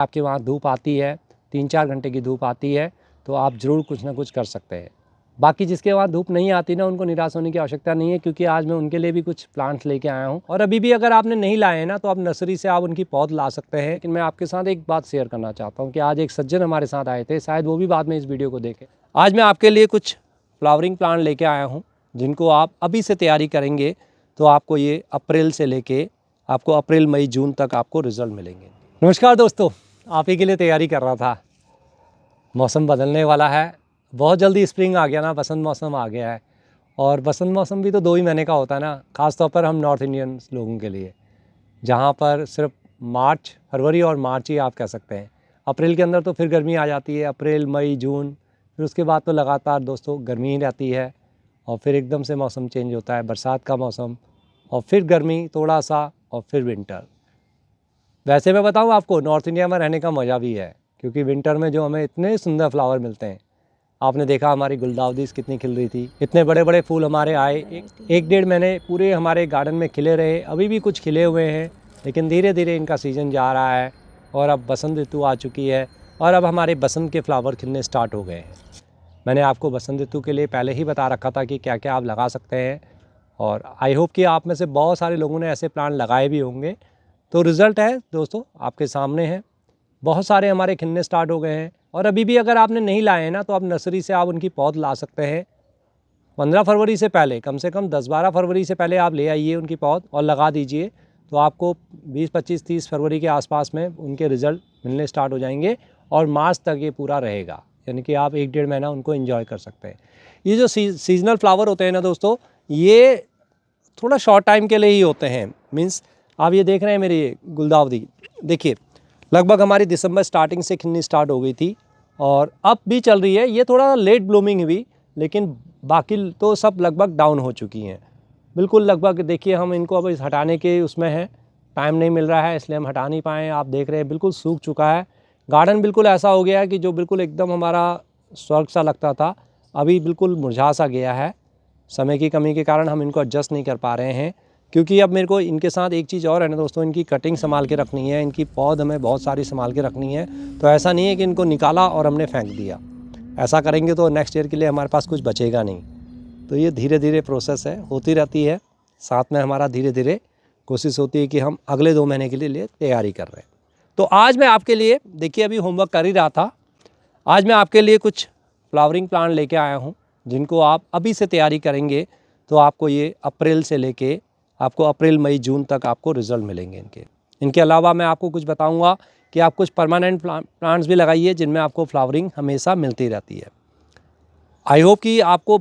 आपके वहाँ धूप आती है, 3-4 घंटे की धूप आती है, तो आप ज़रूर कुछ ना कुछ कर सकते हैं। बाकी जिसके वहाँ धूप नहीं आती ना, उनको निराश होने की आवश्यकता नहीं है, क्योंकि आज मैं उनके लिए भी कुछ प्लांट्स लेके आया हूँ। और अभी भी अगर आपने नहीं लाए हैं ना, तो आप नर्सरी से आप उनकी पौध ला सकते हैं। लेकिन मैं आपके साथ एक बात शेयर करना चाहता हूँ कि आज एक सज्जन हमारे साथ आए थे, शायद वो भी बाद में इस वीडियो को देखें। आज मैं आपके लिए कुछ फ्लावरिंग प्लांट लेके आया हूँ, जिनको आप अभी से तैयारी करेंगे तो आपको ये अप्रैल से लेके आपको अप्रैल, मई, जून तक आपको रिजल्ट मिलेंगे। नमस्कार दोस्तों, आप ही के लिए तैयारी कर रहा था। मौसम बदलने वाला है, बहुत जल्दी स्प्रिंग आ गया ना, बसंत मौसम आ गया है। और बसंत मौसम भी तो 2 ही महीने का होता है ना, ख़ास तौर पर हम नॉर्थ इंडियन लोगों के लिए, जहाँ पर सिर्फ मार्च, फरवरी और मार्च ही आप कह सकते हैं। अप्रैल के अंदर तो फिर गर्मी आ जाती है, अप्रैल, मई, जून, फिर उसके बाद तो लगातार दोस्तों गर्मी ही रहती है। और फिर एकदम से मौसम चेंज होता है, बरसात का मौसम, और फिर गर्मी थोड़ा सा, और फिर विंटर। वैसे मैं बताऊँ आपको, नॉर्थ इंडिया में रहने का मज़ा भी है, क्योंकि विंटर में जो हमें इतने सुंदर फ्लावर मिलते हैं। आपने देखा हमारी गुलदाउदीज़ कितनी खिल रही थी, इतने बड़े बड़े फूल हमारे आए, एक डेढ़ महीने पूरे हमारे गार्डन में खिले रहे। अभी भी कुछ खिले हुए हैं, लेकिन धीरे धीरे इनका सीज़न जा रहा है और अब बसंत ऋतु आ चुकी है और अब हमारे बसंत के फ्लावर खिलने स्टार्ट हो गए हैं। मैंने आपको बसंत ऋतु के लिए पहले ही बता रखा था कि क्या क्या आप लगा सकते हैं, और आई होप कि आप में से बहुत सारे लोगों ने ऐसे प्लांट लगाए भी होंगे। तो रिज़ल्ट है दोस्तों आपके सामने है, बहुत सारे हमारे खिलने स्टार्ट हो गए हैं। और अभी भी अगर आपने नहीं लाए हैं ना, तो आप नर्सरी से आप उनकी पौध ला सकते हैं। 15 फरवरी से पहले, कम से कम 10-12 फरवरी से पहले आप ले आइए उनकी पौध और लगा दीजिए, तो आपको 20-25-30 फरवरी के आसपास में उनके रिज़ल्ट मिलने स्टार्ट हो जाएंगे और मार्च तक ये पूरा रहेगा, यानी कि आप 1-1.5 महीना उनको एंजॉय कर सकते हैं। ये जो सीजनल फ्लावर होते हैं ना दोस्तों, ये थोड़ा शॉर्ट टाइम के लिए ही होते हैं। मीन्स आप ये देख रहे हैं मेरी गुलदाउदी, देखिए लगभग हमारी दिसंबर स्टार्टिंग से खिलनी स्टार्ट हो गई थी और अब भी चल रही है। ये थोड़ा लेट ब्लूमिंग हुई, लेकिन बाकी तो सब लगभग डाउन हो चुकी हैं, बिल्कुल लगभग। देखिए हम इनको अब इस हटाने के उसमें हैं, टाइम नहीं मिल रहा है इसलिए हम हटा नहीं पाए। आप देख रहे हैं बिल्कुल सूख चुका है गार्डन, बिल्कुल ऐसा हो गया है कि जो बिल्कुल एकदम हमारा स्वर्ग सा लगता था, अभी बिल्कुल मुरझा सा गया है। समय की कमी के कारण हम इनको एडजस्ट नहीं कर पा रहे हैं, क्योंकि अब मेरे को इनके साथ एक चीज़ और है ना दोस्तों, इनकी कटिंग संभाल के रखनी है, इनकी पौध हमें बहुत सारी संभाल के रखनी है। तो ऐसा नहीं है कि इनको निकाला और हमने फेंक दिया, ऐसा करेंगे तो नेक्स्ट ईयर के लिए हमारे पास कुछ बचेगा नहीं। तो ये धीरे धीरे प्रोसेस है, होती रहती है। साथ में हमारा धीरे धीरे कोशिश होती है कि हम अगले 2 महीने के लिए तैयारी कर रहे हैं। तो आज मैं आपके लिए, देखिए अभी होमवर्क कर ही रहा था, आज मैं आपके लिए कुछ फ्लावरिंग प्लांट लेके आया हूँ, जिनको आप अभी से तैयारी करेंगे तो आपको ये अप्रैल से लेके आपको अप्रैल, मई, जून तक आपको रिजल्ट मिलेंगे इनके अलावा मैं आपको कुछ बताऊंगा कि आप कुछ परमानेंट प्लांट्स भी लगाइए, जिनमें आपको फ्लावरिंग हमेशा मिलती रहती है। आई होप कि आपको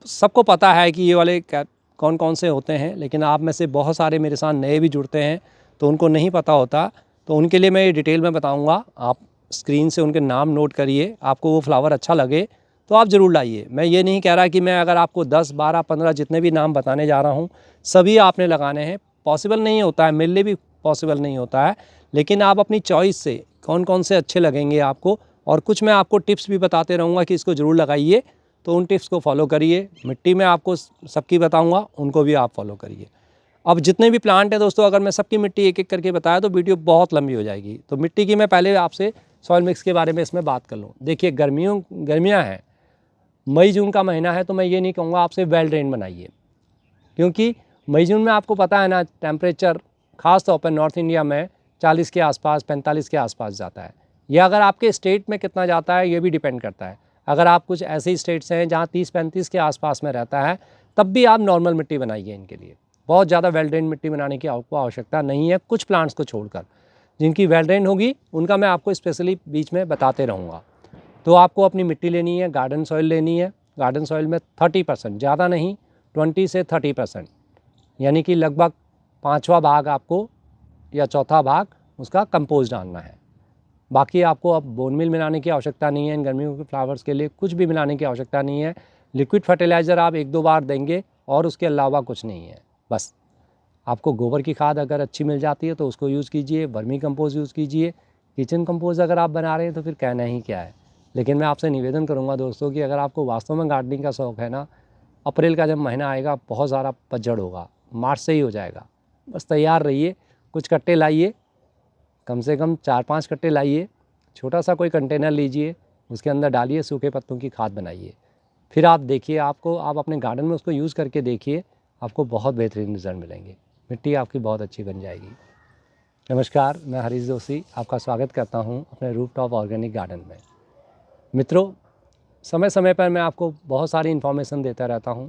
सबको पता है कि ये वाले कौन कौन से होते हैं, लेकिन आप में से बहुत सारे मेरे साथ नए भी जुड़ते हैं तो उनको नहीं पता होता। तो उनके लिए मैं ये डिटेल में बताऊँगा, आप स्क्रीन से उनके नाम नोट करिए। आपको वो फ्लावर अच्छा लगे तो आप ज़रूर लाइए। मैं ये नहीं कह रहा कि मैं अगर आपको 10, 12, 15 जितने भी नाम बताने जा रहा हूँ सभी आपने लगाने हैं, पॉसिबल नहीं होता है, मेरे लिए भी पॉसिबल नहीं होता है। लेकिन आप अपनी चॉइस से कौन कौन से अच्छे लगेंगे आपको, और कुछ मैं आपको टिप्स भी बताते रहूँगा कि इसको ज़रूर लगाइए, तो उन टिप्स को फॉलो करिए। मिट्टी में आपको सबकी बताऊँगा, उनको भी आप फॉलो करिए। अब जितने भी प्लांट हैं दोस्तों, अगर मैं सबकी मिट्टी एक एक करके बताया तो वीडियो बहुत लंबी हो जाएगी। तो मिट्टी की मैं पहले आपसे सॉइल मिक्स के बारे में इसमें बात कर लूँ। देखिए गर्मियाँ हैं, मई जून का महीना है, तो मैं ये नहीं कहूँगा आपसे वेल ड्रेन बनाइए, क्योंकि मई जून में आपको पता है ना टेम्परेचर ख़ास तौर पर नॉर्थ इंडिया में 40 के आसपास, 45 के आसपास जाता है। यह अगर आपके स्टेट में कितना जाता है ये भी डिपेंड करता है। अगर आप कुछ ऐसे स्टेट्स हैं जहाँ 30-35 के आसपास में रहता है, तब भी आप नॉर्मल मिट्टी बनाइए इनके लिए। बहुत ज़्यादा वेल ड्रेन मिट्टी बनाने की आपको आवश्यकता नहीं है, कुछ प्लांट्स को छोड़कर। जिनकी वेल ड्रेन होगी उनका मैं आपको स्पेशली बीच में बताते रहूँगा। तो आपको अपनी मिट्टी लेनी है, गार्डन सॉइल लेनी है। गार्डन सॉइल में 30%, ज़्यादा नहीं, 20 से 30%, यानी कि लगभग 5वां भाग आपको या चौथा भाग उसका कंपोस्ट डालना है। बाकी आपको अब बोन मिल मिलाने की आवश्यकता नहीं है। इन गर्मियों के फ्लावर्स के लिए कुछ भी मिलाने की आवश्यकता नहीं है। लिक्विड फर्टिलाइज़र आप 1-2 बार देंगे और उसके अलावा कुछ नहीं है। बस आपको गोबर की खाद अगर अच्छी मिल जाती है तो उसको यूज़ कीजिए, वर्मी कंपोस्ट यूज़ कीजिए। किचन कंपोस्ट अगर आप बना रहे हैं तो फिर कहना ही क्या है। लेकिन मैं आपसे निवेदन करूंगा दोस्तों कि अगर आपको वास्तव में गार्डनिंग का शौक़ है ना, अप्रैल का जब महीना आएगा बहुत सारा पतझड़ होगा, मार्च से ही हो जाएगा। बस तैयार रहिए, कुछ कट्टे लाइए, कम से कम 4-5 कट्टे लाइए, छोटा सा कोई कंटेनर लीजिए, उसके अंदर डालिए, सूखे पत्तों की खाद बनाइए। फिर आप देखिए, आप अपने गार्डन में उसको यूज़ करके देखिए, आपको बहुत बेहतरीन रिज़ल्ट मिलेंगे। मिट्टी आपकी बहुत अच्छी बन जाएगी। नमस्कार, मैं हरीश जोशी आपका स्वागत करता हूं अपने रूफटॉप ऑर्गेनिक गार्डन में। मित्रों, समय समय पर मैं आपको बहुत सारी इन्फॉर्मेशन देता रहता हूं।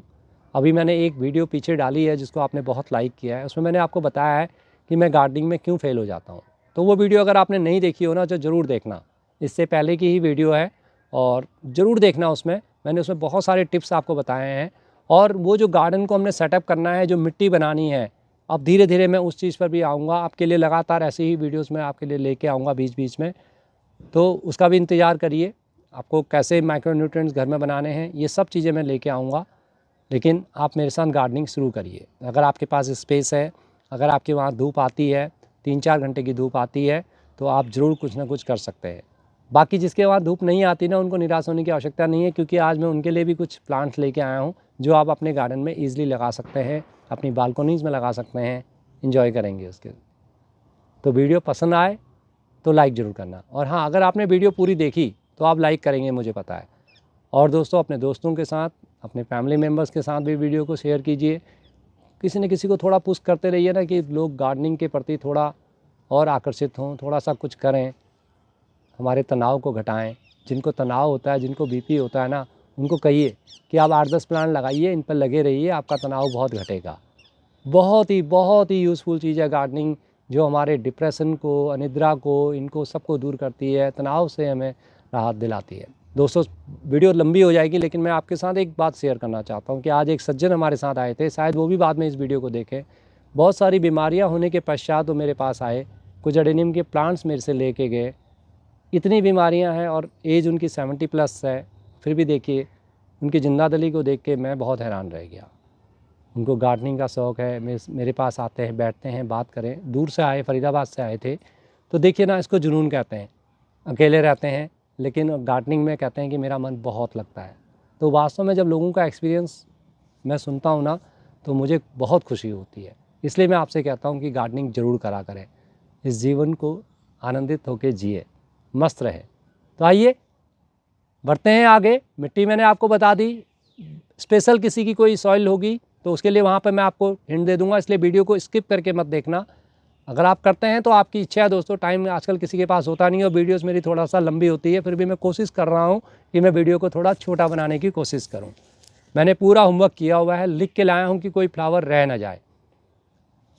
अभी मैंने एक वीडियो पीछे डाली है जिसको आपने बहुत लाइक किया है। उसमें मैंने आपको बताया है कि मैं गार्डनिंग में क्यों फेल हो जाता हूं। तो वो वीडियो अगर आपने नहीं देखी हो ना, तो ज़रूर देखना। इससे पहले की ही वीडियो है और ज़रूर देखना। उसमें मैंने बहुत सारे टिप्स आपको बताए हैं। और वो जो गार्डन को हमने सेटअप करना है, जो मिट्टी बनानी है, अब धीरे धीरे मैं उस चीज़ पर भी आऊँगा। आपके लिए लगातार ऐसे ही वीडियोज़ मैं आपके लिए लेके आऊँगा बीच बीच में, तो उसका भी इंतज़ार करिए। आपको कैसे माइक्रोन्यूट्रिएंट्स घर में बनाने हैं, ये सब चीज़ें मैं लेके आऊँगा। लेकिन आप मेरे साथ गार्डनिंग शुरू करिए। अगर आपके पास स्पेस है, अगर आपके वहाँ धूप आती है, 3-4 घंटे की धूप आती है, तो आप ज़रूर कुछ ना कुछ कर सकते हैं। बाकी जिसके वहाँ धूप नहीं आती ना, उनको निराश होने की आवश्यकता नहीं है, क्योंकि आज मैं उनके लिए भी कुछ प्लांट्स लेके आया हूँ जो आप अपने गार्डन में ईज़िली लगा सकते हैं, अपनी बालकोनीज़ में लगा सकते हैं, एंजॉय करेंगे उसके। तो वीडियो पसंद आए तो लाइक ज़रूर करना। और हाँ, अगर आपने वीडियो पूरी देखी तो आप लाइक करेंगे, मुझे पता है। और दोस्तों, अपने दोस्तों के साथ, अपने फैमिली मेम्बर्स के साथ भी वीडियो को शेयर कीजिए। किसी न किसी को थोड़ा पुश करते रहिए ना, कि लोग गार्डनिंग के प्रति थोड़ा और आकर्षित हों, थोड़ा सा कुछ करें, हमारे तनाव को घटाएं। जिनको तनाव होता है, जिनको बीपी होता है ना, उनको कहिए कि आप 8-10 प्लांट लगाइए, इन पर लगे रहिए, आपका तनाव बहुत घटेगा। बहुत ही यूज़फुल चीज़ है गार्डनिंग, जो हमारे डिप्रेशन को, अनिद्रा को, इनको सबको दूर करती है, तनाव से हमें राहत दिलाती है। दोस्तों, वीडियो लंबी हो जाएगी, लेकिन मैं आपके साथ एक बात शेयर करना चाहता हूँ कि आज एक सज्जन हमारे साथ आए थे, शायद वो भी बाद में इस वीडियो को देखें। बहुत सारी बीमारियाँ होने के पश्चात वो मेरे पास आए, कुछ एडेनियम के प्लांट्स मेरे से लेके गए। इतनी बीमारियां हैं और एज उनकी 70+ है, फिर भी देखिए उनकी जिंदादिली को देख के मैं बहुत हैरान रह गया। उनको गार्डनिंग का शौक़ है, मेरे पास आते हैं, बैठते हैं, बात करें। दूर से आए, फरीदाबाद से आए थे। तो देखिए ना, इसको जुनून कहते हैं। अकेले रहते हैं, लेकिन गार्डनिंग में कहते हैं कि मेरा मन बहुत लगता है। तो वास्तव में जब लोगों का एक्सपीरियंस मैं सुनता हूँ ना, तो मुझे बहुत खुशी होती है। इसलिए मैं आपसे कहता हूँ कि गार्डनिंग ज़रूर करा करें, इस जीवन को आनंदित होकर जिए, मस्त रहे। तो आइए बढ़ते हैं आगे। मिट्टी मैंने आपको बता दी। स्पेशल किसी की कोई सॉइल होगी तो उसके लिए वहाँ पर मैं आपको हिंट दे दूंगा, इसलिए वीडियो को स्किप करके मत देखना। अगर आप करते हैं तो आपकी इच्छा है दोस्तों, टाइम आजकल किसी के पास होता नहीं है और वीडियोस मेरी थोड़ा सा लंबी होती है, फिर भी मैं कोशिश कर रहा हूँ कि मैं वीडियो को थोड़ा छोटा बनाने की कोशिश करूँ। मैंने पूरा होमवर्क किया हुआ है, लिख के लाया हूँ कि कोई फ्लावर रह ना जाए।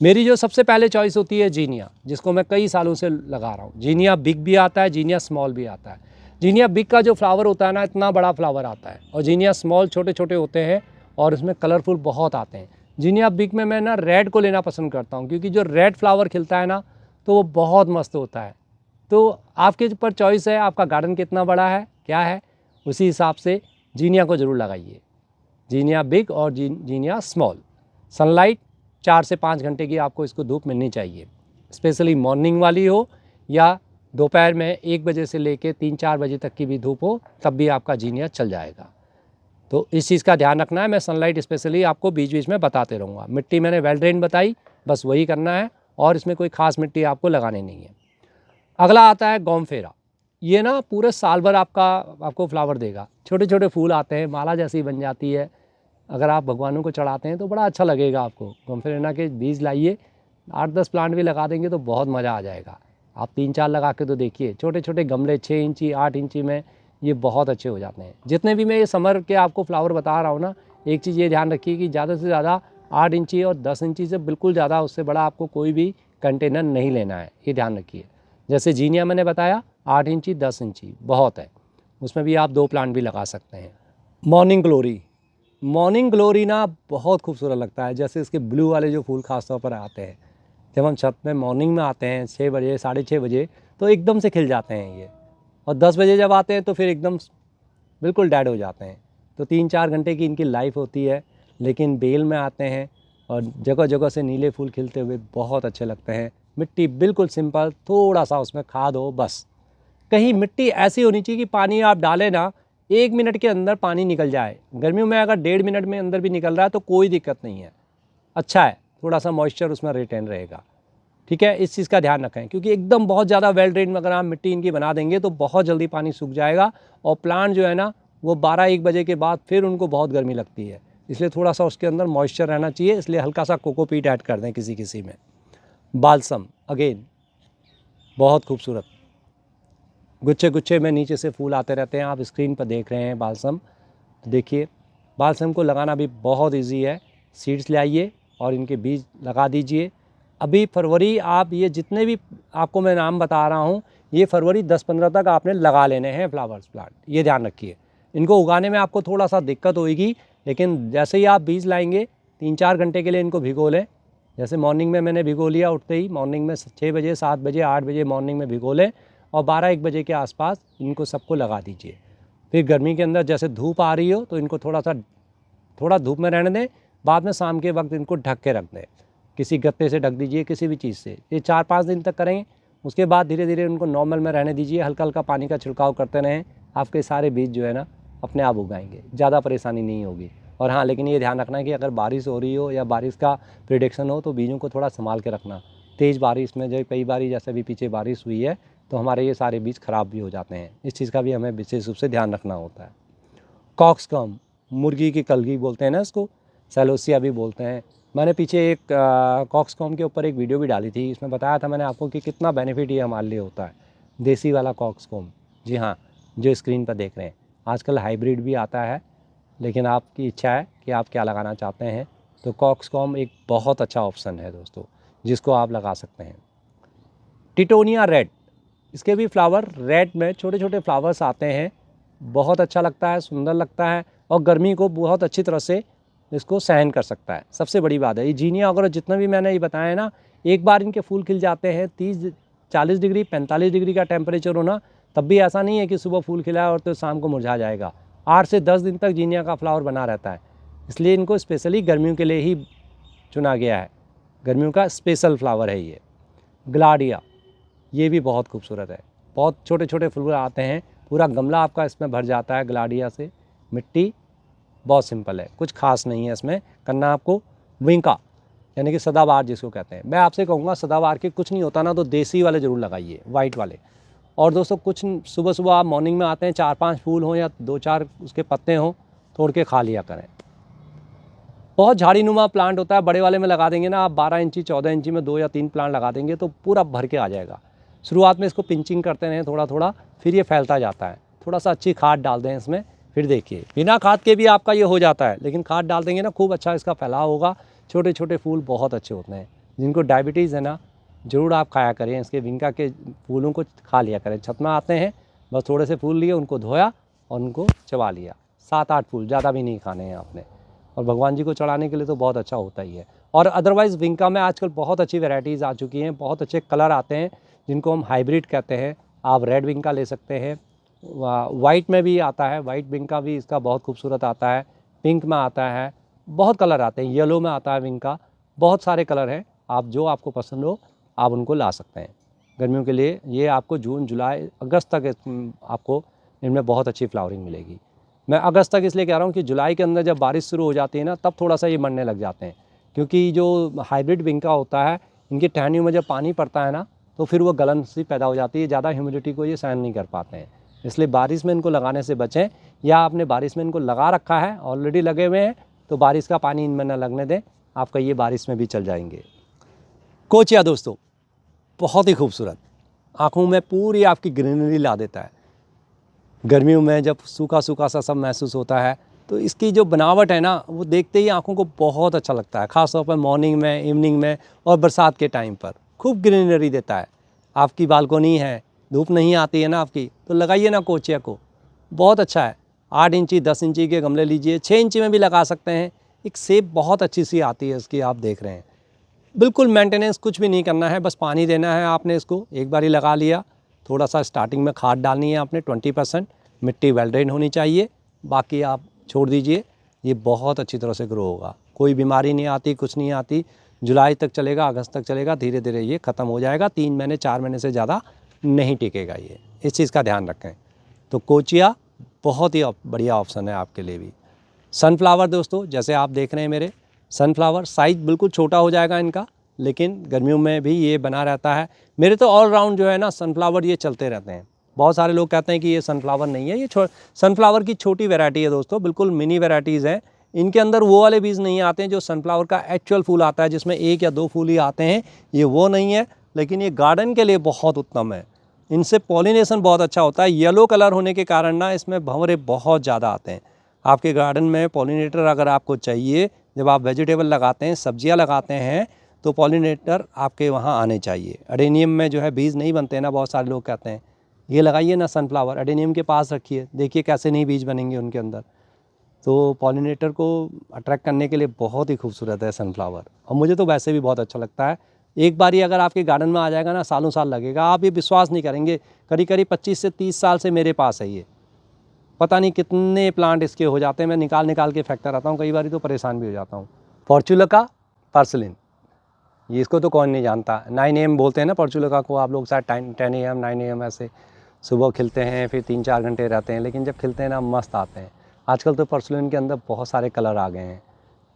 मेरी जो सबसे पहले चॉइस होती है जीनिया, जिसको मैं कई सालों से लगा रहा हूँ। जीनिया बिग भी आता है, जीनिया स्मॉल भी आता है। जीनिया बिग का जो फ्लावर होता है ना, इतना बड़ा फ्लावर आता है, और जीनिया स्मॉल छोटे छोटे होते हैं और उसमें कलरफुल बहुत आते हैं। जीनिया बिग में मैं ना रेड को लेना पसंद करता हूँ, क्योंकि जो रेड फ्लावर खिलता है ना, तो वो बहुत मस्त होता है। तो आपके ऊपर चॉइस है, आपका गार्डन कितना बड़ा है, क्या है, उसी हिसाब से जीनिया को ज़रूर लगाइए। जीनिया बिग और जीनिया स्मॉल। सनलाइट 4 से 5 घंटे की आपको इसको धूप मिलनी चाहिए, स्पेशली मॉर्निंग वाली हो या दोपहर में 1 बजे से लेके 3-4 बजे तक की भी धूप हो, तब भी आपका जीनिया चल जाएगा। तो इस चीज़ का ध्यान रखना है। मैं सनलाइट स्पेशली आपको बीच बीच में बताते रहूँगा। मिट्टी मैंने वेल ड्रेन बताई, बस वही करना है, और इसमें कोई ख़ास मिट्टी आपको लगानी नहीं है। अगला आता है गोमफेरा। ये ना पूरे साल भर आपको फ्लावर देगा। छोटे छोटे फूल आते हैं, माला जैसी बन जाती है। अगर आप भगवानों को चढ़ाते हैं तो बड़ा अच्छा लगेगा आपको। गोमफेरेना के बीज लाइए, 8-10 प्लांट भी लगा देंगे तो बहुत मज़ा आ जाएगा। आप 3-4 लगा के तो देखिए, छोटे छोटे गमले 6 इंची 8 इंची में ये बहुत अच्छे हो जाते हैं। जितने भी मैं ये समर के आपको फ्लावर बता रहा हूँ ना, एक चीज़ ये ध्यान रखिए कि ज़्यादा से ज़्यादा 8 इंची और 10 इंची से बिल्कुल ज़्यादा, उससे बड़ा आपको कोई भी कंटेनर नहीं लेना है, ये ध्यान रखिए। जैसे जीनिया मैंने बताया 8 इंची 10 इंची बहुत है, उसमें भी आप 2 प्लांट भी लगा सकते हैं। मॉर्निंग ग्लोरी ना बहुत खूबसूरत लगता है। जैसे इसके ब्लू वाले जो फूल खासतौर पर आते हैं, जब हम छत में मॉर्निंग में आते हैं 6 बजे 6:30 बजे, तो एकदम से खिल जाते हैं ये, और 10 बजे जब आते हैं तो फिर एकदम बिल्कुल डेड हो जाते हैं। तो 3-4 घंटे की इनकी लाइफ होती है, लेकिन बेल में आते हैं और जगह जगह से नीले फूल खिलते हुए बहुत अच्छे लगते हैं। मिट्टी बिल्कुल सिंपल, थोड़ा सा उसमें खाद हो बस। कहीं मिट्टी ऐसी होनी चाहिए कि पानी आप डालें ना, 1 मिनट के अंदर पानी निकल जाए। गर्मियों में अगर 1.5 मिनट में अंदर भी निकल रहा है तो कोई दिक्कत नहीं है, अच्छा है, थोड़ा सा मॉइस्चर उसमें रिटेन रहेगा। ठीक है, इस चीज़ का ध्यान रखें, क्योंकि एकदम बहुत ज़्यादा वेल ड्रेन में अगर आप मिट्टी इनकी बना देंगे तो बहुत जल्दी पानी सूख जाएगा और प्लांट जो है ना वो 12-1 बजे के बाद फिर उनको बहुत गर्मी लगती है। इसलिए थोड़ा सा उसके अंदर मॉइस्चर रहना चाहिए, इसलिए हल्का सा कोकोपीट ऐड कर दें किसी में। बालसम अगेन बहुत खूबसूरत, गुच्छे गुच्छे में नीचे से फूल आते रहते हैं। आप स्क्रीन पर देख रहे हैं बालसम, तो देखिए बालसम को लगाना भी बहुत ईजी है। सीड्स ले आइए और इनके बीज लगा दीजिए। अभी फरवरी, आप ये जितने भी आपको मैं नाम बता रहा हूँ, ये फरवरी 10-15 तक आपने लगा लेने हैं फ्लावर्स प्लांट, ये ध्यान रखिए। इनको उगाने में आपको थोड़ा सा दिक्कत होगी, लेकिन जैसे ही आप बीज लाएंगे 3-4 घंटे के लिए इनको भिगो लें। जैसे मॉर्निंग में मैंने भिगो लिया, उठते ही मॉर्निंग में 6 बजे, 7 बजे, 8 बजे मॉर्निंग में भिगो लें और 12-1 बजे के आसपास इनको सबको लगा दीजिए। फिर गर्मी के अंदर जैसे धूप आ रही हो तो इनको थोड़ा धूप में रहने दें, बाद में शाम के वक्त इनको ढक के रख दें, किसी गत्ते से ढक दीजिए, किसी भी चीज़ से। ये 4-5 दिन तक करेंगे, उसके बाद धीरे धीरे उनको नॉर्मल में रहने दीजिए, हल्का हल्का पानी का छिड़काव करते रहें। आपके सारे बीज जो है ना अपने आप उगाएंगे, ज़्यादा परेशानी नहीं होगी। और हाँ, लेकिन ये ध्यान रखना है कि अगर बारिश हो रही हो या बारिश का प्रेडिक्शन हो तो बीजों को थोड़ा संभाल के रखना। तेज़ बारिश में जो कई बार जैसे भी पीछे बारिश हुई है तो हमारे ये सारे बीज ख़राब भी हो जाते हैं, इस चीज़ का भी हमें विशेष रूप से ध्यान रखना होता है। कॉक्सकॉम, मुर्गी की कलगी बोलते हैं ना इसको, सेलोसिया भी बोलते हैं। मैंने पीछे एक कॉक्सकॉम के ऊपर एक वीडियो भी डाली थी, इसमें बताया था मैंने आपको कि कितना बेनिफिट ये हमारे लिए होता है। देसी वाला कॉक्सकॉम, जी हाँ, जो स्क्रीन पर देख रहे हैं। आजकल हाइब्रिड भी आता है, लेकिन आपकी इच्छा है कि आप क्या लगाना चाहते हैं, तो कॉक्सकॉम एक बहुत अच्छा ऑप्शन है दोस्तों, जिसको आप लगा सकते हैं। टिटोनिया रेड, इसके भी फ्लावर रेड में छोटे छोटे फ्लावर्स आते हैं, बहुत अच्छा लगता है, सुंदर लगता है और गर्मी को बहुत अच्छी तरह से इसको सहन कर सकता है। सबसे बड़ी बात है ये जीनिया वगैरह जितना भी मैंने ये बताया ना, एक बार इनके फूल खिल जाते हैं, 30-40 डिग्री 45 डिग्री का टेम्परेचर हो ना, तब भी ऐसा नहीं है कि सुबह फूल खिला और तो शाम को मुरझा जाएगा। 8 से 10 दिन तक जीनिया का फ्लावर बना रहता है, इसलिए इनको स्पेशली गर्मियों के लिए ही चुना गया है। गर्मियों का स्पेशल फ्लावर है ये। ग्लाडिया, ये भी बहुत खूबसूरत है, बहुत छोटे छोटे फूल आते हैं, पूरा गमला आपका इसमें भर जाता है ग्लाडिया से। मिट्टी बहुत सिंपल है, कुछ खास नहीं है इसमें करना आपको। विंका यानी कि सदाबहार जिसको कहते हैं, मैं आपसे कहूँगा सदाबहार के कुछ नहीं होता ना तो देसी वाले ज़रूर लगाइए, वाइट वाले। और दोस्तों कुछ सुबह सुबह आप मॉर्निंग में आते हैं, 4-5 फूल हों या 2-4 उसके पत्ते हों, तोड़ के खा लिया करें। बहुत झाड़ी नुमा प्लांट होता है, बड़े वाले में लगा देंगे ना आप 12 इंची 14 इंची में 2 या 3 प्लांट लगा देंगे तो पूरा भर के आ जाएगा। शुरुआत में इसको पिंचिंग करते रहें थोड़ा थोड़ा, फिर ये फैलता जाता है। थोड़ा सा अच्छी खाद डाल दें इसमें, फिर देखिए बिना खाद के भी आपका ये हो जाता है, लेकिन खाद डाल देंगे ना खूब अच्छा इसका फैलाव होगा। छोटे छोटे फूल बहुत अच्छे होते हैं, जिनको डायबिटीज़ है ना ज़रूर आप खाया करें, इसके विंका के फूलों को खा लिया करें। छत में आते हैं, बस थोड़े से फूल लिए, उनको धोया और उनको चबा लिया। 7-8 फूल, ज़्यादा भी नहीं खाने हैं आपने, और भगवान जी को चढ़ाने के लिए तो बहुत अच्छा होता ही है। और अदरवाइज़ विंका में आजकल बहुत अच्छी वैरायटीज़ आ चुकी हैं, बहुत अच्छे कलर आते हैं जिनको हम हाइब्रिड कहते हैं। आप रेड विंका ले सकते हैं, वाइट में भी आता है, वाइट विंका भी इसका बहुत खूबसूरत आता है, पिंक में आता है, बहुत कलर आते हैं, येलो में आता है विंका, बहुत सारे कलर हैं। आप जो आपको पसंद हो आप उनको ला सकते हैं। गर्मियों के लिए ये आपको जून जुलाई अगस्त तक आपको इनमें बहुत अच्छी फ्लावरिंग मिलेगी। मैं अगस्त तक इसलिए कह रहा हूँ कि जुलाई के अंदर जब बारिश शुरू हो जाती है ना, तब थोड़ा सा ये मरने लग जाते हैं, क्योंकि जो हाइब्रिड विंका होता है इनकी टहनियों में जब पानी पड़ता है ना तो फिर वो गलन सी पैदा हो जाती है, ज़्यादा ह्यूमिडिटी को ये सहन नहीं कर पाते हैं। इसलिए बारिश में इनको लगाने से बचें, या आपने बारिश में इनको लगा रखा है, ऑलरेडी लगे हुए हैं, तो बारिश का पानी इनमें न लगने दें, आपका ये बारिश में भी चल जाएंगे। कोचिया दोस्तों बहुत ही खूबसूरत, आँखों में पूरी आपकी ग्रीनरी ला देता है। गर्मियों में जब सूखा सूखा सा सब महसूस होता है तो इसकी जो बनावट है ना वो देखते ही आँखों को बहुत अच्छा लगता है, ख़ास तौर पर मॉर्निंग में, इवनिंग में और बरसात के टाइम पर खूब ग्रीनरी देता है। आपकी बालकोनी है, धूप नहीं आती है ना आपकी, तो लगाइए ना कोचिया को, बहुत अच्छा है। 8 इंची 10 इंची के गमले लीजिए, 6 इंची में भी लगा सकते हैं। एक सेप बहुत अच्छी सी आती है इसकी, आप देख रहे हैं। बिल्कुल मेंटेनेंस कुछ भी नहीं करना है, बस पानी देना है आपने इसको। एक बार ही लगा लिया, थोड़ा सा स्टार्टिंग में खाद डालनी है आपने 20%, मिट्टी वेल ड्रेन होनी चाहिए, बाकी आप छोड़ दीजिए। ये बहुत अच्छी तरह से ग्रो होगा, कोई बीमारी नहीं आती, कुछ नहीं आती। जुलाई तक चलेगा, अगस्त तक चलेगा, धीरे धीरे ये ख़त्म हो जाएगा। 3 महीने 4 महीने से ज़्यादा नहीं टिकेगा ये, इस चीज़ का ध्यान रखें। तो कोचिया बहुत ही बढ़िया ऑप्शन है आपके लिए भी। सनफ्लावर दोस्तों जैसे आप देख रहे हैं मेरे, सनफ्लावर साइज़ बिल्कुल छोटा हो जाएगा इनका, लेकिन गर्मियों में भी ये बना रहता है। मेरे तो ऑल राउंड जो है ना सनफ्लावर ये चलते रहते हैं। बहुत सारे लोग कहते हैं कि ये सनफ्लावर नहीं है, ये सनफ्लावर की छोटी वैरायटी है दोस्तों, बिल्कुल मिनी वैराइटीज़ हैं। इनके अंदर वो वाले बीज नहीं आते हैं जो सनफ्लावर का एक्चुअल फूल आता है, जिसमें 1 या 2 फूल ही आते हैं, ये वो नहीं है। लेकिन ये गार्डन के लिए बहुत उत्तम है, इनसे पॉलिनेशन बहुत अच्छा होता है। येलो कलर होने के कारण ना इसमें भंवरे बहुत ज़्यादा आते हैं। आपके गार्डन में पॉलिनेटर अगर आपको चाहिए, जब आप वेजिटेबल लगाते हैं, सब्जियां लगाते हैं, तो पॉलिनेटर आपके वहाँ आने चाहिए। एडेनियम में जो है बीज नहीं बनते ना, बहुत सारे लोग कहते हैं ये लगाइए ना सनफ्लावर, एडेनियम के पास रखिए, देखिए कैसे नहीं बीज बनेंगे उनके अंदर। तो पॉलिनेटर को अट्रैक्ट करने के लिए बहुत ही खूबसूरत है सनफ्लावर, और मुझे तो वैसे भी बहुत अच्छा लगता है। एक बार ही अगर आपके गार्डन में आ जाएगा ना, सालों साल लगेगा, आप ये विश्वास नहीं करेंगे। करीब करीब 25 से 30 साल से मेरे पास है ये, पता नहीं कितने प्लांट इसके हो जाते हैं। मैं निकाल निकाल के फेंकता रहता हूँ, कई बार तो परेशान भी हो जाता हूँ। पोर्चुलका पर्सलिन, ये इसको तो कौन नहीं जानता। 9 AM बोलते हैं ना पोर्चुलका को आप लोग, शायद 10 AM 9 AM ऐसे सुबह खिलते हैं, फिर 3-4 घंटे रहते हैं, लेकिन जब खिलते हैं ना मस्त आते हैं। आजकल तो पर्सलिन के अंदर बहुत सारे कलर आ गए हैं,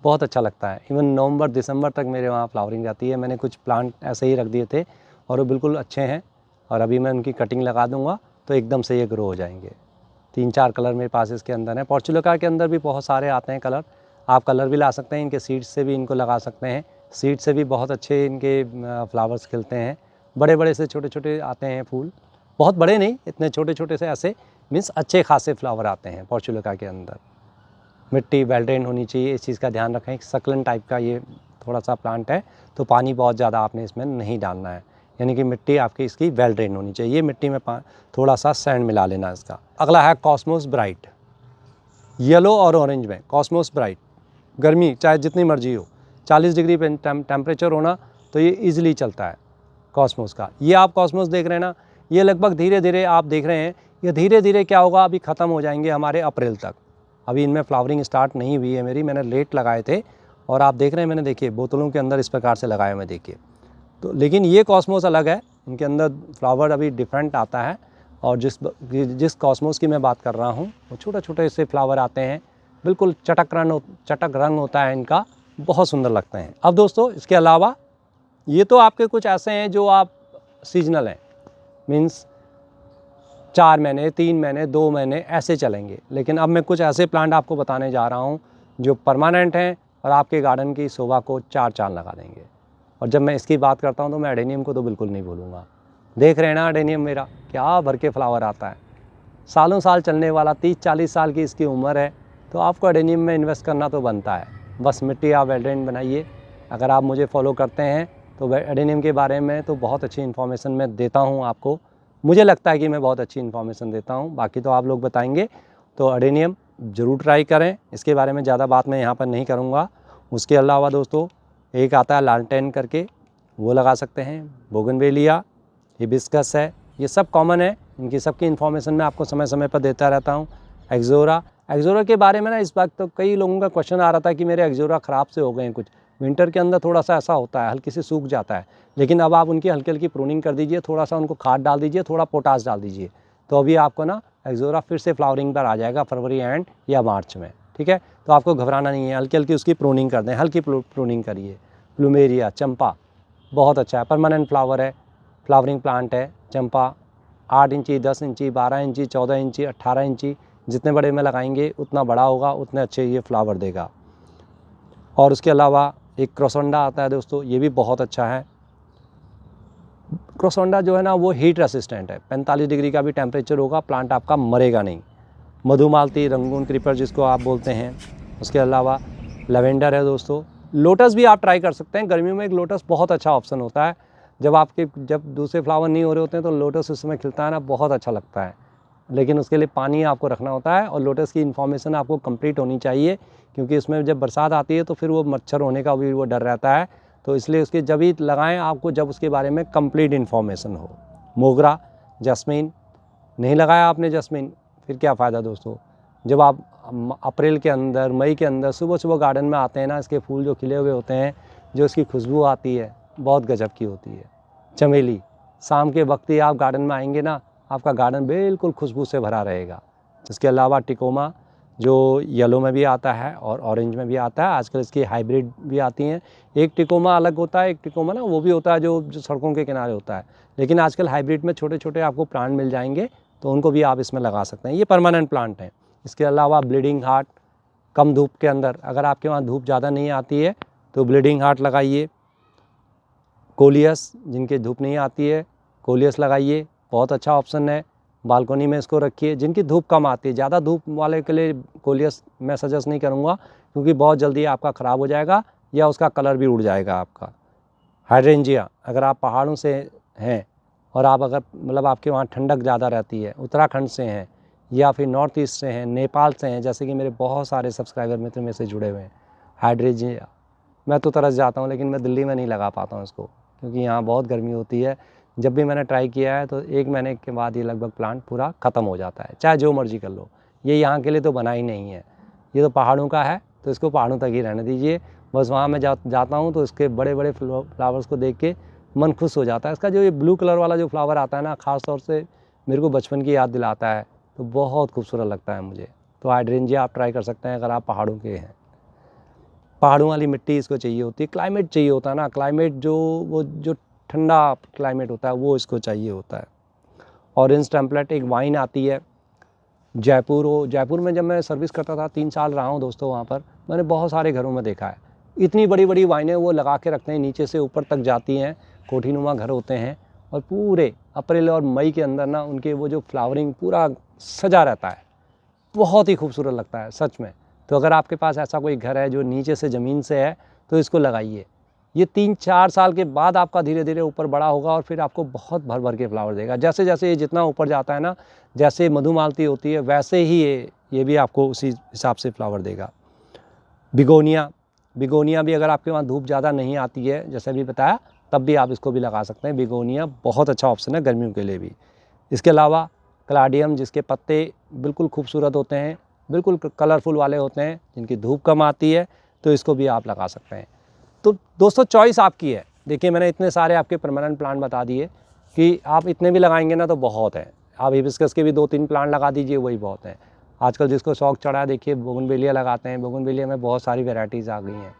बहुत अच्छा लगता है। इवन नवंबर दिसंबर तक मेरे वहाँ फ्लावरिंग जाती है। मैंने कुछ प्लांट ऐसे ही रख दिए थे और वो बिल्कुल अच्छे हैं, और अभी मैं उनकी कटिंग लगा दूँगा तो एकदम से ये ग्रो हो जाएंगे। 3-4 कलर मेरे पास इसके अंदर हैं। पोर्चुलका के अंदर भी बहुत सारे आते हैं कलर, आप कलर भी ला सकते हैं, इनके सीड्स से भी इनको लगा सकते हैं। सीड से भी बहुत अच्छे इनके फ्लावर्स खिलते हैं। बड़े बड़े से छोटे छोटे आते हैं फूल, बहुत बड़े नहीं, इतने छोटे छोटे से ऐसे मीन्स अच्छे खासे फ्लावर आते हैं पोर्चुलका के अंदर। मिट्टी वेल ड्रेन होनी चाहिए, इस चीज़ का ध्यान रखें। सक्लेंट टाइप का ये थोड़ा सा प्लांट है, तो पानी बहुत ज़्यादा आपने इसमें नहीं डालना है, यानी कि मिट्टी आपकी इसकी वेल ड्रेन होनी चाहिए। मिट्टी में थोड़ा सा सैंड मिला लेना इसका। अगला है कॉस्मोस ब्राइट, येलो और ऑरेंज में कॉस्मोस ब्राइट। गर्मी चाहे जितनी मर्जी हो, 40 डिग्री टेम्परेचर होना, तो ये ईजिली चलता है कॉस्मोस का। ये आप कॉस्मोस देख रहे हैं ना, ये लगभग धीरे धीरे आप देख रहे हैं, ये धीरे धीरे क्या होगा, अभी ख़त्म हो जाएंगे हमारे अप्रैल तक। अभी इनमें फ्लावरिंग स्टार्ट नहीं हुई है मेरी, मैंने लेट लगाए थे, और आप देख रहे हैं मैंने देखिए बोतलों के अंदर इस प्रकार से लगाए हुए देखिए। तो लेकिन ये कॉस्मोस अलग है, इनके अंदर फ्लावर अभी डिफरेंट आता है। और जिस कॉस्मोस की मैं बात कर रहा हूँ, वो छोटे छोटे से फ्लावर आते हैं, बिल्कुल चटक रंग होता है इनका, बहुत सुंदर लगते हैं। अब दोस्तों इसके अलावा ये तो आपके कुछ ऐसे हैं जो आप सीजनल हैं, मीन्स 4 महीने 3 महीने 2 महीने ऐसे चलेंगे। लेकिन अब मैं कुछ ऐसे प्लांट आपको बताने जा रहा हूँ जो परमानेंट हैं और आपके गार्डन की शोभा को 4 चांद लगा देंगे। और जब मैं इसकी बात करता हूँ तो मैं एडेनियम को तो बिल्कुल नहीं भूलूँगा। देख रहे हैं ना एडेनियम मेरा क्या भर के फ्लावर आता है, सालों साल चलने वाला, 30-40 साल की इसकी उम्र है। तो आपको एडेनियम में इन्वेस्ट करना तो बनता है, बस मिट्टी आप वेल ड्रेन बनाइए। अगर आप मुझे फॉलो करते हैं तो एडेनियम के बारे में तो बहुत अच्छी इन्फॉर्मेशन मैं देता हूँ आपको, मुझे लगता है कि मैं बहुत अच्छी इन्फॉर्मेशन देता हूँ, बाकी तो आप लोग बताएंगे। तो एडेनियम ज़रूर ट्राई करें, इसके बारे में ज़्यादा बात मैं यहाँ पर नहीं करूँगा। उसके अलावा दोस्तों एक आता है लालटेन करके, वो लगा सकते हैं। बोगनवेलिया, हिबिस्कस है, ये सब कॉमन है, इनकी सबकी इन्फॉर्मेशन मैं आपको समय समय पर देता रहता हूँ। एक्ज़ोरा के बारे में ना इस वक्त तो कई लोगों का क्वेश्चन आ रहा था कि मेरे एक्ज़ोरा ख़राब से हो गए हैं कुछ। विंटर के अंदर थोड़ा सा ऐसा होता है, हल्की से सूख जाता है, लेकिन अब आप उनकी हल्की हल्की प्रूनिंग कर दीजिए, थोड़ा सा उनको खाद डाल दीजिए, थोड़ा पोटास डाल दीजिए, तो अभी आपको ना एक्ज़ोरा फिर से फ्लावरिंग पर आ जाएगा फरवरी एंड या मार्च में, ठीक है। तो आपको घबराना नहीं है, हल्की हल्की उसकी प्रूनिंग कर दें, हल्की प्रूनिंग करिए। प्लूमेरिया, चंपा बहुत अच्छा है, परमानेंट फ्लावर है, फ्लावरिंग प्लांट है चंपा। 8 इंची, 10 इंची, 12 इंची, 14 इंची, 18 इंची, जितने बड़े में लगाएंगे उतना बड़ा होगा, उतने अच्छे ये फ्लावर देगा। और उसके अलावा एक क्रोसोंडा आता है दोस्तों, ये भी बहुत अच्छा है। क्रोसोंडा जो है ना वो हीट रेसिस्टेंट है, 45 डिग्री का भी टेम्परेचर होगा, प्लांट आपका मरेगा नहीं। मधुमालती, रंगून क्रीपर जिसको आप बोलते हैं। उसके अलावा लेवेंडर है दोस्तों। लोटस भी आप ट्राई कर सकते हैं, गर्मियों में एक लोटस बहुत अच्छा ऑप्शन होता है। जब दूसरे फ्लावर नहीं हो रहे होते हैं तो लोटस उस समय खिलता है ना, बहुत अच्छा लगता है। लेकिन उसके लिए पानी आपको रखना होता है, और लोटस की इन्फॉर्मेशन आपको कंप्लीट होनी चाहिए, क्योंकि इसमें जब बरसात आती है तो फिर वो मच्छर होने का भी वो डर रहता है। तो इसलिए उसके जब ही लगाएं आपको, जब उसके बारे में कंप्लीट इन्फॉर्मेशन हो। मोगरा, जस्मीन, नहीं लगाया आपने जस्मीन, फिर क्या फ़ायदा दोस्तों। जब आप अप्रैल के अंदर, मई के अंदर सुबह सुबह गार्डन में आते हैं ना, इसके फूल जो खिले हुए होते हैं, जो इसकी खुशबू आती है बहुत गजब की होती है। चमेली, शाम के वक्त ही आप गार्डन में आएंगे ना, आपका गार्डन बिल्कुल खुशबू से भरा रहेगा। इसके अलावा टिकोमा, जो येलो में भी आता है और ऑरेंज में भी आता है। आजकल इसकी हाइब्रिड भी आती हैं। एक टिकोमा अलग होता है, एक टिकोमा ना वो भी होता है जो सड़कों के किनारे होता है, लेकिन आजकल हाइब्रिड में छोटे छोटे आपको प्लांट मिल जाएंगे, तो उनको भी आप इसमें लगा सकते हैं। ये परमानेंट प्लांट हैं। इसके अलावा ब्लीडिंग हार्ट, कम धूप के अंदर, अगर आपके वहाँ धूप ज़्यादा नहीं आती है तो ब्लीडिंग हार्ट लगाइए। कोलियस, जिनके धूप नहीं आती है, कोलियस लगाइए, बहुत अच्छा ऑप्शन है। बालकनी में इसको रखिए। जिनकी धूप कम आती है, ज़्यादा धूप वाले के लिए कोलियस मैं सजेस्ट नहीं करूँगा, क्योंकि बहुत जल्दी आपका ख़राब हो जाएगा या उसका कलर भी उड़ जाएगा आपका। हाइड्रेंजिया, अगर आप पहाड़ों से हैं और आप अगर मतलब आपके वहाँ ठंडक ज़्यादा रहती है, उत्तराखंड से हैं या फिर नॉर्थ ईस्ट से हैं, नेपाल से हैं, जैसे कि मेरे बहुत सारे सब्सक्राइबर मित्र मेरे से जुड़े हुए हैं, हाइड्रेंजिया मैं तो तरस जाता हूँ, लेकिन मैं दिल्ली में नहीं लगा पाता हूँ इसको, क्योंकि यहाँ बहुत गर्मी होती है। जब भी मैंने ट्राई किया है तो 1 महीने के बाद ये लगभग प्लांट पूरा ख़त्म हो जाता है, चाहे जो मर्जी कर लो। ये यहाँ के लिए तो बना ही नहीं है, ये तो पहाड़ों का है, तो इसको पहाड़ों तक ही रहने दीजिए। बस वहाँ मैं जाता हूँ तो इसके बड़े बड़े फ्लावर्स को देख के मन खुश हो जाता है। इसका जो ये ब्लू कलर वाला जो फ्लावर आता है ना, ख़ास तौर से मेरे को बचपन की याद दिलाता है, तो बहुत खूबसूरत लगता है मुझे। तो हाइड्रेंजिया आप ट्राई कर सकते हैं अगर आप पहाड़ों के हैं। पहाड़ों वाली मिट्टी इसको चाहिए होती है, क्लाइमेट चाहिए होता है ना, क्लाइमेट जो ठंडा क्लाइमेट होता है वो इसको चाहिए होता है। ऑरेंज टेम्पलेट एक वाइन आती है, जयपुर में जब मैं सर्विस करता था, 3 साल रहा हूँ दोस्तों वहाँ पर, मैंने बहुत सारे घरों में देखा है, इतनी बड़ी बड़ी वाइनें वो लगा के रखते हैं, नीचे से ऊपर तक जाती हैं, कोठीनुमा घर होते हैं, और पूरे अप्रैल और मई के अंदर ना उनके वो जो फ्लावरिंग पूरा सजा रहता है, बहुत ही खूबसूरत लगता है सच में। तो अगर आपके पास ऐसा कोई घर है जो नीचे से ज़मीन से है तो इसको लगाइए। ये 3-4 साल के बाद आपका धीरे धीरे ऊपर बड़ा होगा और फिर आपको बहुत भर भर के फ्लावर देगा। जैसे जैसे ये जितना ऊपर जाता है ना, जैसे मधुमालती होती है वैसे ही ये भी आपको उसी हिसाब से फ्लावर देगा। बिगोनिया भी अगर आपके वहाँ धूप ज़्यादा नहीं आती है, जैसे भी बताया, तब भी आप इसको भी लगा सकते हैं। बिगोनिया बहुत अच्छा ऑप्शन है गर्मियों के लिए भी। इसके अलावा क्लाडियम, जिसके पत्ते बिल्कुल खूबसूरत होते हैं, बिल्कुल कलरफुल वाले होते हैं, जिनकी धूप कम आती है, तो इसको भी आप लगा सकते हैं। तो दोस्तों चॉइस आपकी है। देखिए मैंने इतने सारे आपके परमानेंट प्लांट बता दिए कि आप इतने भी लगाएंगे ना तो बहुत है। आप हिबिस्कस के भी 2-3 प्लांट लगा दीजिए, वही बहुत है। आजकल जिसको शौक चढ़ा है, देखिए बोगनवेलिया लगाते हैं, बोगनवेलिया में बहुत सारी वेराइटीज़ आ गई हैं।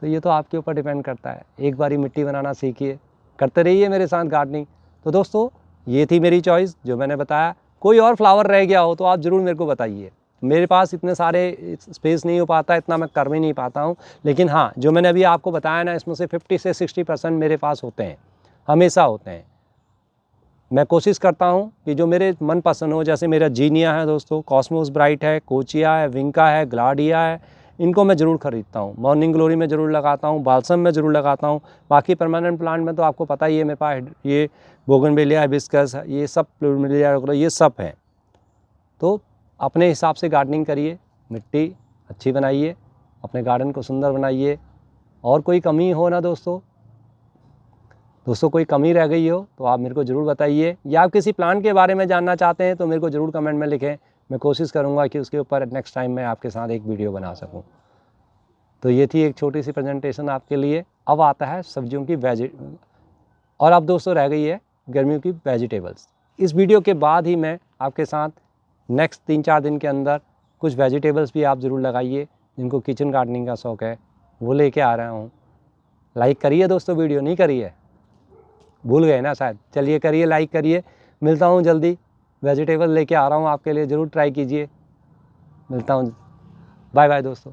तो ये तो आपके ऊपर डिपेंड करता है। एक बारी मिट्टी बनाना सीखिए, करते रहिए मेरे साथ गार्डनिंग। तो दोस्तों ये थी मेरी चॉइस जो मैंने बताया। कोई और फ्लावर रह गया हो तो आप ज़रूर मेरे को बताइए। मेरे पास इतने सारे स्पेस नहीं हो पाता, इतना मैं कर भी नहीं पाता हूँ, लेकिन हाँ जो मैंने अभी आपको बताया ना, इसमें से 50 से 60% मेरे पास होते हैं, हमेशा होते हैं। मैं कोशिश करता हूँ कि जो मेरे मन पसंद हो, जैसे मेरा जीनिया है दोस्तों, कॉस्मोस ब्राइट है, कोचिया है, विंका है, ग्लाडिया है, इनको मैं ज़रूर ख़रीदता हूँ। मॉर्निंग ग्लोरी में ज़रूर लगाता हूँ, बाल्सम में ज़रूर लगाता हूँ। बाकी परमानेंट प्लांट में तो आपको पता ही है मेरे पास ये बोगनवेलिया, हिबिस्कस, ये सब प्लूमेरिया, ये सब हैं। तो अपने हिसाब से गार्डनिंग करिए, मिट्टी अच्छी बनाइए, अपने गार्डन को सुंदर बनाइए। और कोई कमी हो ना दोस्तों कोई कमी रह गई हो तो आप मेरे को ज़रूर बताइए, या आप किसी प्लांट के बारे में जानना चाहते हैं तो मेरे को ज़रूर कमेंट में लिखें। मैं कोशिश करूंगा कि उसके ऊपर नेक्स्ट टाइम मैं आपके साथ एक वीडियो बना सकूं। तो ये थी एक छोटी सी प्रेजेंटेशन आपके लिए। अब आता है सब्जियों की और अब दोस्तों रह गई है गर्मियों की वेजिटेबल्स। इस वीडियो के बाद ही मैं आपके साथ नेक्स्ट 3-4 दिन के अंदर कुछ वेजिटेबल्स भी आप ज़रूर लगाइए, जिनको किचन गार्डनिंग का शौक़ है, वो लेके आ रहा हूँ। लाइक करिए दोस्तों, वीडियो नहीं करिए, भूल गए ना शायद। चलिए करिए, लाइक करिए। मिलता हूँ जल्दी, वेजिटेबल लेके आ रहा हूँ आपके लिए, ज़रूर ट्राई कीजिए। मिलता हूँ, बाय बाय दोस्तों।